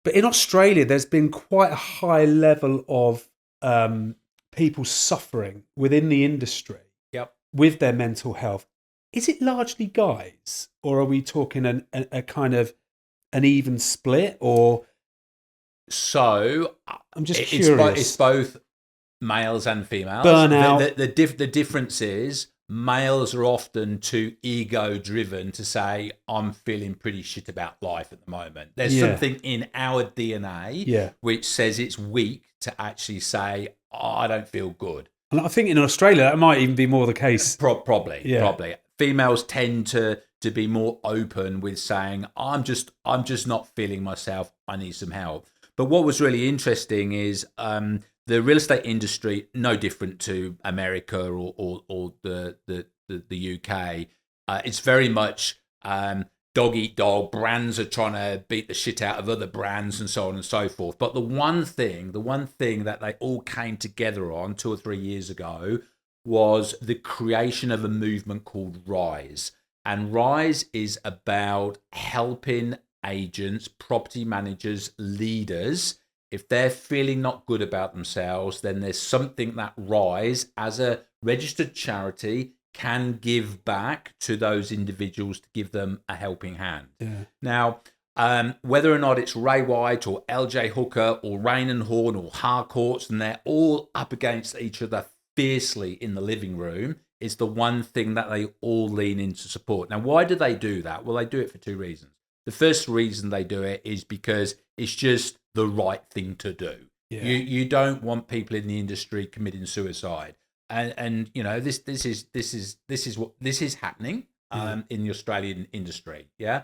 But in Australia, there's been quite a high level of people suffering within the industry Yep. with their mental health. Is it largely guys, or are we talking a kind of an even split? Or So I'm just it's curious. both males and females. Burnout. The difference is males are often too ego driven to say I'm feeling pretty shit about life at the moment. There's Yeah, something in our DNA yeah. which says it's weak to actually say, oh, I don't feel good. And I think in Australia that might even be more the case. Yeah, Probably. Females tend to be more open with saying, I'm just not feeling myself. I need some help. But what was really interesting is the real estate industry, no different to America or the UK. It's very much dog eat dog. Brands are trying to beat the shit out of other brands and so on and so forth. But the one thing that they all came together on 2 or 3 years ago was the creation of a movement called Rise. And Rise is about helping agents, property managers, leaders. If they're feeling not good about themselves, then there's something that Rise, as a registered charity, can give back to those individuals to give them a helping hand. yeah. Now, whether or not it's Ray White or LJ Hooker or Rain and Horn or Harcourts, and they're all up against each other fiercely in the living room, is the one thing that they all lean into support. Now, why do they do that? Well, they do it for two reasons. The first reason they do it is because it's just the right thing to do. Yeah. You don't want people in the industry committing suicide, and you know this is happening Yeah. in the Australian industry. Yeah,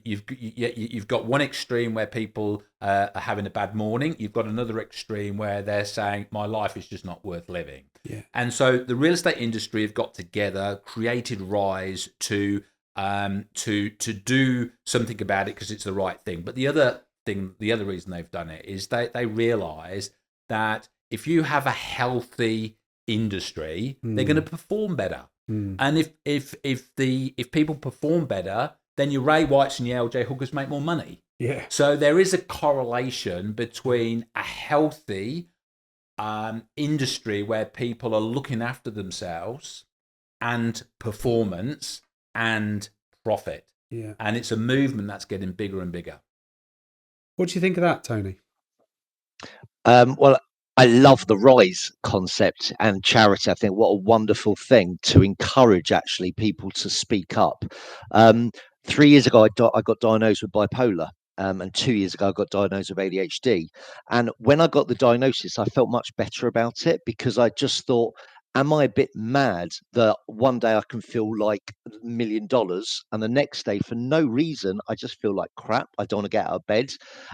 you've got one extreme where people are having a bad morning. You've got another extreme where they're saying my life is just not worth living. Yeah. And so the real estate industry have got together, created Rise to do something about it because it's the right thing. But the other reason they've done it is they realise that if you have a healthy industry, they're going to Mm, perform better. mm. And if people perform better, then your Ray Whites and your LJ Hookers make more money. Yeah. So there is a correlation between a healthy industry where people are looking after themselves and performance and profit. Yeah. And it's a movement that's getting bigger and bigger. What do you think of that, Tony? Well, I love the Rise concept and charity. I think what a wonderful thing to encourage actually people to speak up. 3 years ago, I got diagnosed with bipolar. And 2 years ago, I got diagnosed with ADHD. And when I got the diagnosis, I felt much better about it because I just thought, am I a bit mad that one day I can feel like $1 million and the next day, for no reason, I just feel like crap. I don't want to get out of bed.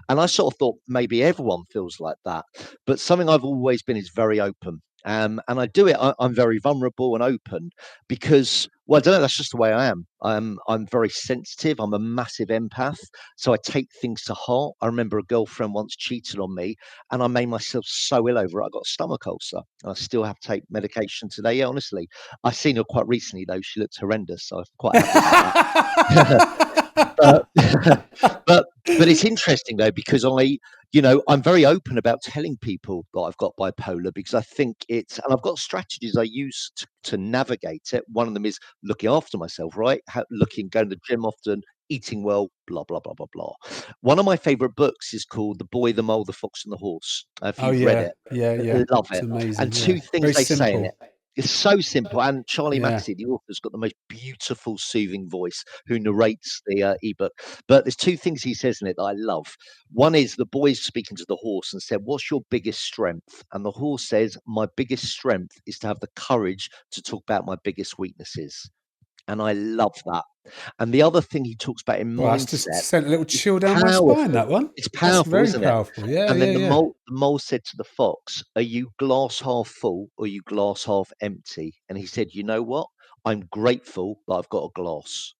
And I sort of thought maybe everyone feels like that. But something I've always been is very open. And I do it. I'm very vulnerable and open because, well, I don't know. That's just the way I am. I'm very sensitive. I'm a massive empath, so I take things to heart. I remember a girlfriend once cheated on me, and I made myself so ill over it. I got a stomach ulcer. And I still have to take medication today. Yeah, honestly, I seen her quite recently though. She looked horrendous, so I'm quite happy about that. but but but it's interesting though because I'm very open about telling people that I've got bipolar because I think it's, and I've got strategies I use to navigate it. One of them is looking after myself, right? Going to the gym often, eating well, blah blah blah blah blah. One of my favorite books is called The Boy, the Mole, the Fox, and the Horse. If Oh you've read yeah, it, yeah, yeah. love It's it. And amazing. two Yeah, things very they say in simple. it. It's so simple. And Charlie Yeah, Massey, the author's got the most beautiful, soothing voice who narrates the ebook. But there's two things he says in it that I love. One is the boy's speaking to the horse and said, what's your biggest strength? And the horse says, my biggest strength is to have the courage to talk about my biggest weaknesses. And I love that. And the other thing he talks about in well, that's just mindset sent a little is chill down my spine. powerful. That one. It's That's powerful, very isn't it? powerful. Yeah, And then yeah, the yeah. mole said to the fox, are you glass half full or are you glass half empty? And he said, you know what? I'm grateful that I've got a glass.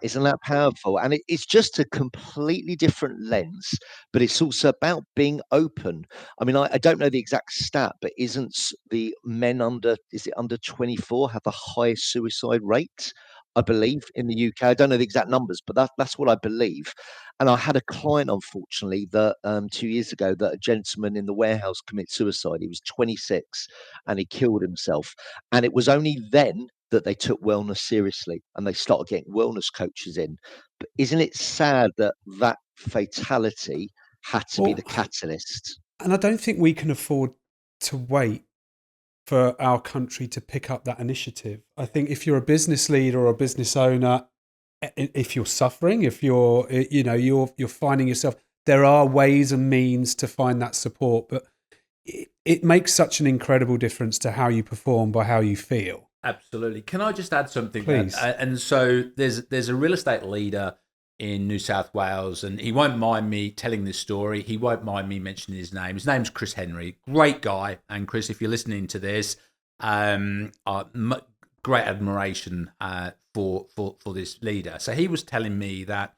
Isn't that powerful? And it's just a completely different lens, but it's also about being open. I mean, I don't know the exact stat, but isn't the men under, is it under 24 have the highest suicide rate? I believe, in the UK. I don't know the exact numbers, but that's what I believe. And I had a client, unfortunately, that 2 years ago, that a gentleman in the warehouse committed suicide. He was 26 and he killed himself. And it was only then that they took wellness seriously and they started getting wellness coaches in. But isn't it sad that that fatality had to be Well, the catalyst? and I don't think we can afford to wait for our country to pick up that initiative. I think if you're a business leader or a business owner, if you're suffering, if you're, you're finding yourself, there are ways and means to find that support, but it makes such an incredible difference to how you perform by how you feel. Absolutely. Can I just add something? Please. And so there's a real estate leader in New South Wales, and he won't mind me telling this story. He won't mind me mentioning his name. His name's Chris Henry. Great guy. And Chris, if you're listening to this, great admiration for this leader. So he was telling me that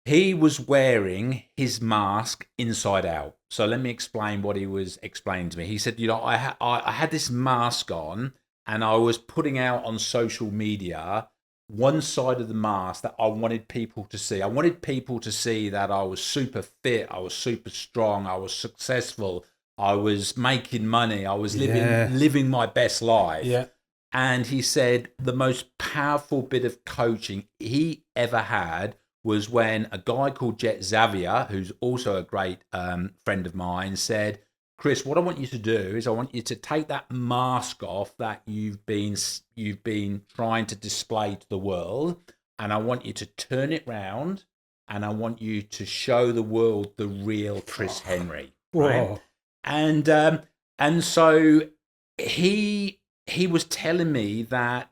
he was wearing his mask inside out. So let me explain what he was explaining to me. He said, I had this mask on and I was putting out on social media one side of the mask that I wanted people to see. I wanted people to see that I was super fit, I was super strong, I was successful, I was making money, I was living my best life. Yeah. And he said the most powerful bit of coaching he ever had was when a guy called Jet Xavier, who's also a great friend of mine, said, Chris, what I want you to do is I want you to take that mask off that you've been trying to display to the world, and I want you to turn it round, and I want you to show the world the real Chris Henry. Right? Whoa. And so he was telling me that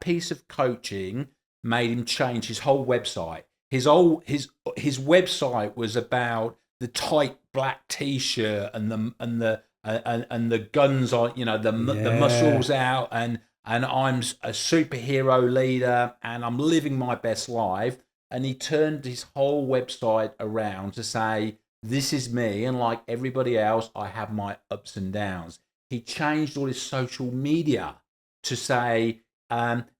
piece of coaching made him change his whole website. His website was about the tight black T-shirt and the guns on, the muscles out, and I'm a superhero leader and I'm living my best life. And he turned his whole website around to say, this is me, and like everybody else, I have my ups and downs. He changed all his social media to say,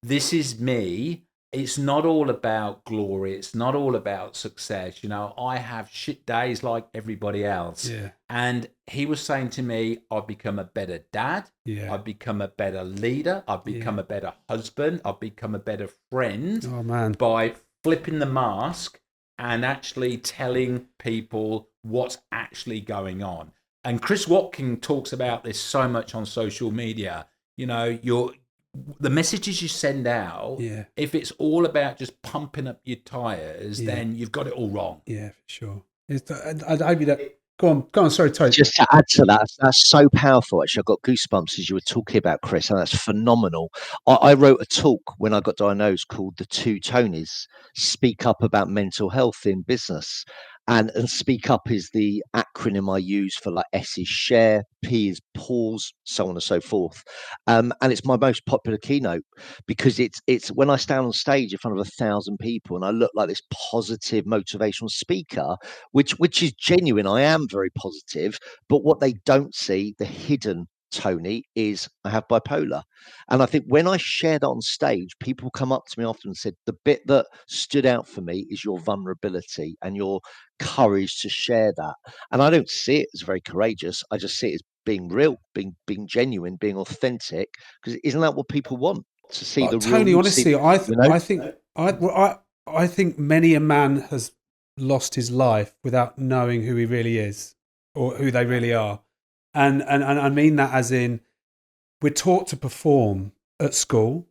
this is me. It's not all about glory. It's not all about success. I have shit days like everybody else. Yeah. And he was saying to me, I've become a better dad. Yeah. I've become a better leader. I've become a better husband. I've become a better friend. Oh, man. By flipping the mask and actually telling people what's actually going on. And Chris Watkin talks about this so much on social media. The messages you send out, if it's all about just pumping up your tires, then you've got it all wrong. Yeah, for sure. I'd argue that. Go on. Sorry, Tony. Just to add to that, that's so powerful. Actually, I got goosebumps as you were talking about, Chris, and that's phenomenal. I wrote a talk when I got diagnosed called The Two Tonys: Speak Up About Mental Health in Business. And speak up is the acronym I use for, like, S is share, P is pause, so on and so forth. And it's my most popular keynote because it's when I stand on stage in front of 1,000 people and I look like this positive motivational speaker, which is genuine. I am very positive, but what they don't see, the hidden Tony, is I have bipolar. And I think when I shared on stage, people come up to me after and said, the bit that stood out for me is your vulnerability and your courage to share that. And I don't see it as very courageous. I just see it as being real, being genuine, being authentic, because isn't that what people want? To see the Tony, real, honestly, I think many a man has lost his life without knowing who he really is or who they really are. And I mean that as in, we're taught to perform at school.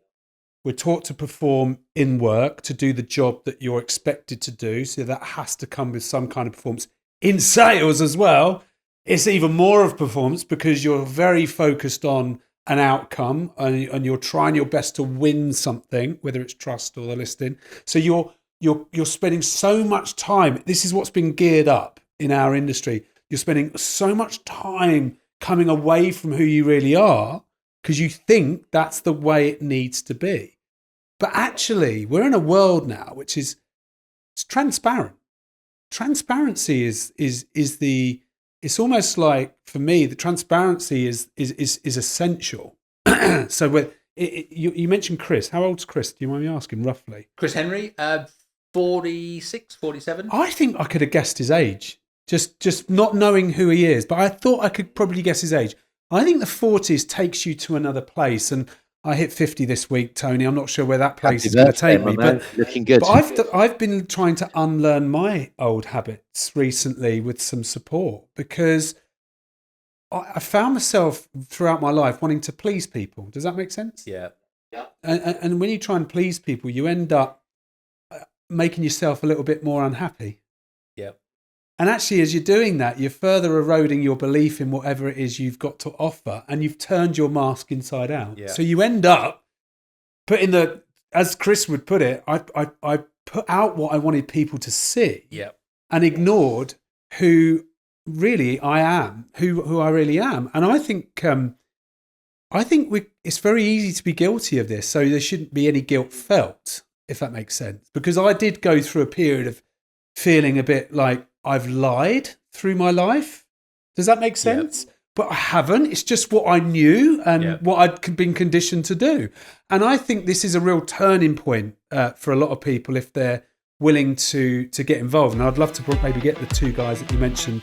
We're taught to perform in work, to do the job that you're expected to do. So that has to come with some kind of performance. In sales as well, it's even more of performance because you're very focused on an outcome and you're trying your best to win something, whether it's trust or the listing. So you're spending so much time. This is what's been geared up in our industry. You're spending so much time coming away from who you really are because you think that's the way it needs to be. But actually, we're in a world now which is it's transparent. Transparency is it's almost like, for me, the transparency is essential. So You mentioned Chris. How old's Chris? Do you mind me asking roughly? Chris Henry, 46, 47. I think I could have guessed his age, just not knowing who he is. But I thought I could probably guess his age. I think the 40s takes you to another place, and I hit 50 this week, Tony. I'm not sure where that place is going to take me, but looking good. But I've been trying to unlearn my old habits recently with some support, because I found myself throughout my life wanting to please people. Does that make sense? Yeah. And when you try and please people, you end up making yourself a little bit more unhappy. Yeah. And actually, as you're doing that, you're further eroding your belief in whatever it is you've got to offer, and you've turned your mask inside out. Yeah. So you end up putting as Chris would put it, I put out what I wanted people to see, Yeah. and ignored who really I am, who I really am. And I think it's very easy to be guilty of this. So there shouldn't be any guilt felt, if that makes sense. Because I did go through a period of feeling a bit like I've lied through my life. Does that make sense? Yep. But I haven't. It's just what I knew and what I'd been conditioned to do. And I think this is a real turning point for a lot of people if they're willing to get involved. And I'd love to maybe get the two guys that you mentioned